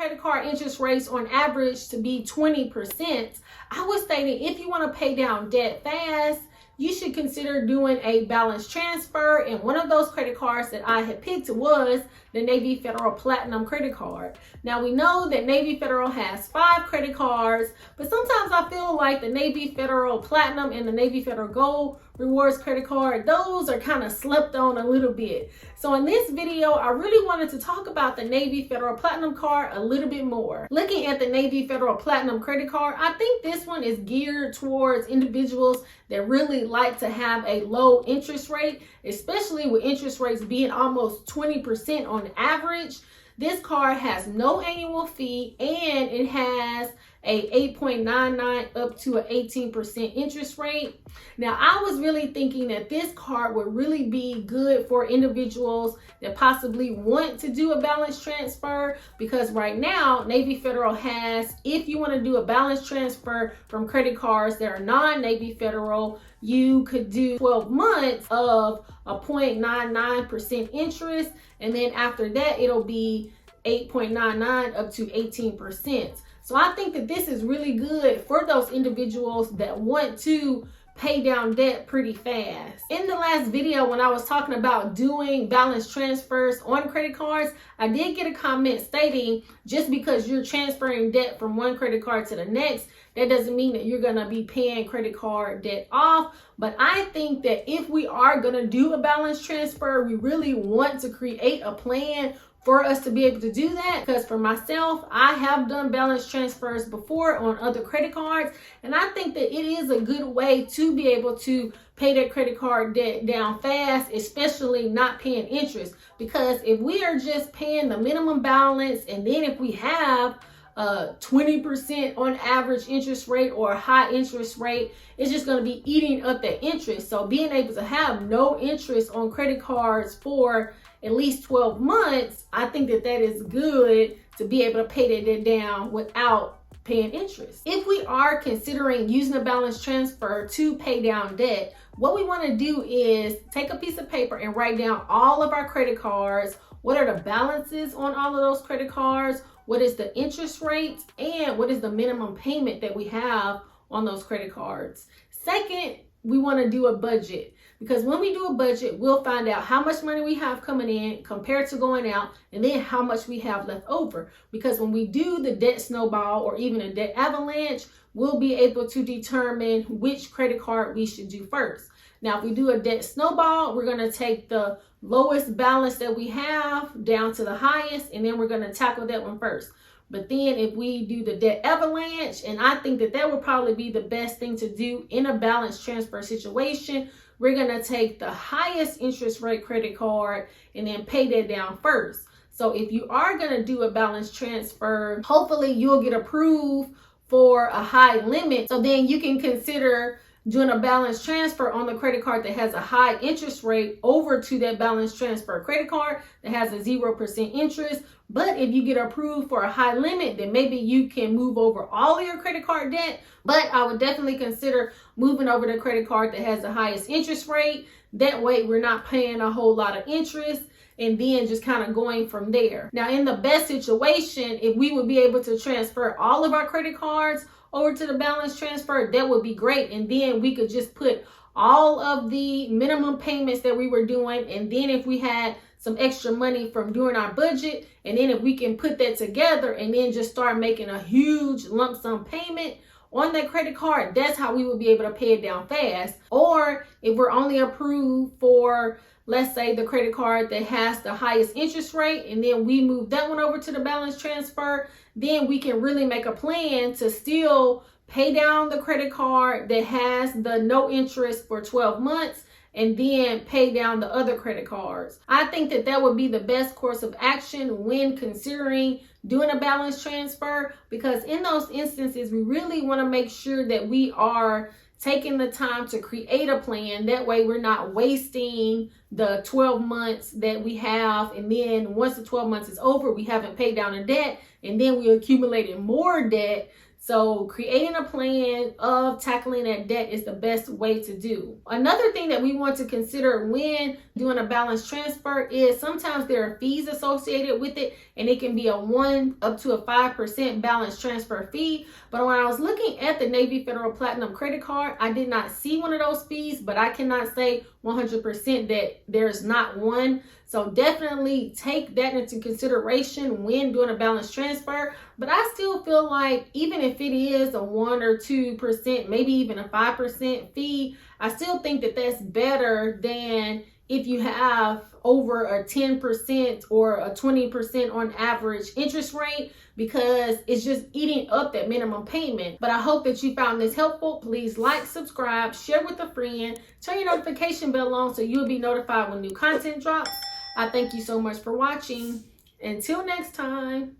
credit card interest rates on average to be 20%, I was stating if you want to pay down debt fast, you should consider doing a balance transfer. And one of those credit cards that I had picked was the Navy Federal Platinum credit card. Now we know that Navy Federal has 5 credit cards, but sometimes I feel like the Navy Federal Platinum and the Navy Federal Gold Rewards credit card, those are kind of slept on a little bit. So in this video, I really wanted to talk about the Navy Federal Platinum card a little bit more. Looking at the Navy Federal Platinum credit card, I think this one is geared towards individuals that really like to have a low interest rate, especially with interest rates being almost 20% on average. This card has no annual fee and it has a 8.99 up to an 18% interest rate. Now, I was really thinking that this card would really be good for individuals that possibly want to do a balance transfer, because right now Navy Federal has, if you want to do a balance transfer from credit cards that are non-Navy Federal, you could do 12 months of a 0.99% interest, and then after that it'll be 8.99 up to 18%. So I think that this is really good for those individuals that want to pay down debt pretty fast. In the last video, when I was talking about doing balance transfers on credit cards, I did get a comment stating just because you're transferring debt from one credit card to the next, that doesn't mean that you're gonna be paying credit card debt off. But I think that if we are gonna do a balance transfer, we really want to create a plan for us to be able to do that. Because for myself, I have done balance transfers before on other credit cards, and I think that it is a good way to be able to pay that credit card debt down fast, especially not paying interest. Because if we are just paying the minimum balance, and then if we have 20% on average interest rate or a high interest rate, it's just going to be eating up that interest. So being able to have no interest on credit cards for at least 12 months, I think that that is good to be able to pay that debt down without paying interest. If we are considering using a balance transfer to pay down debt, what we want to do is take a piece of paper and write down all of our credit cards. What are the balances on all of those credit cards? What is the interest rate? And what is the minimum payment that we have on those credit cards? Second, we want to do a budget. Because when we do a budget, we'll find out how much money we have coming in compared to going out, and then how much we have left over. Because when we do the debt snowball or even a debt avalanche, we'll be able to determine which credit card we should do first. Now, if we do a debt snowball, we're going to take the lowest balance that we have down to the highest, and then we're going to tackle that one first. But then if we do the debt avalanche, and I think that that would probably be the best thing to do in a balance transfer situation, we're going to take the highest interest rate credit card and then pay that down first. So if you are going to do a balance transfer, hopefully you'll get approved for a high limit. So then you can consider doing a balance transfer on the credit card that has a high interest rate over to that balance transfer credit card that has a 0% interest. But if you get approved for a high limit, then maybe you can move over all of your credit card debt. But I would definitely consider moving over the credit card that has the highest interest rate. That way we're not paying a whole lot of interest, and then just kind of going from there. Now, in the best situation, if we would be able to transfer all of our credit cards over to the balance transfer, that would be great. And then we could just put all of the minimum payments that we were doing, and then if we had some extra money from doing our budget, and then if we can put that together and then just start making a huge lump sum payment on that credit card, that's how we would be able to pay it down fast. Or if we're only approved for, let's say, the credit card that has the highest interest rate, and then we move that one over to the balance transfer, then we can really make a plan to still pay down the credit card that has the no interest for 12 months, and then pay down the other credit cards. I think that that would be the best course of action when considering doing a balance transfer, because in those instances, we really want to make sure that we are taking the time to create a plan. That way we're not wasting the 12 months that we have, and then once the 12 months is over, we haven't paid down the debt, and then we accumulated more debt So creating a plan of tackling that debt is the best way to do. Another thing that we want to consider when doing a balance transfer is sometimes there are fees associated with it, and it can be a 1 up to a 5% balance transfer fee. But when I was looking at the Navy Federal Platinum credit card, I did not see one of those fees, but I cannot say 100% that there's not one. So definitely take that into consideration when doing a balance transfer. But I still feel like even if it is a 1 or 2%, maybe even a 5% fee, I still think that that's better than if you have over a 10% or a 20% on average interest rate, because it's just eating up that minimum payment. But I hope that you found this helpful. Please like, subscribe, share with a friend, turn your notification bell on so you'll be notified when new content drops. I thank you so much for watching. Until next time.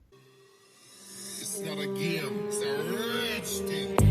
It's not a game, it's a rich thing.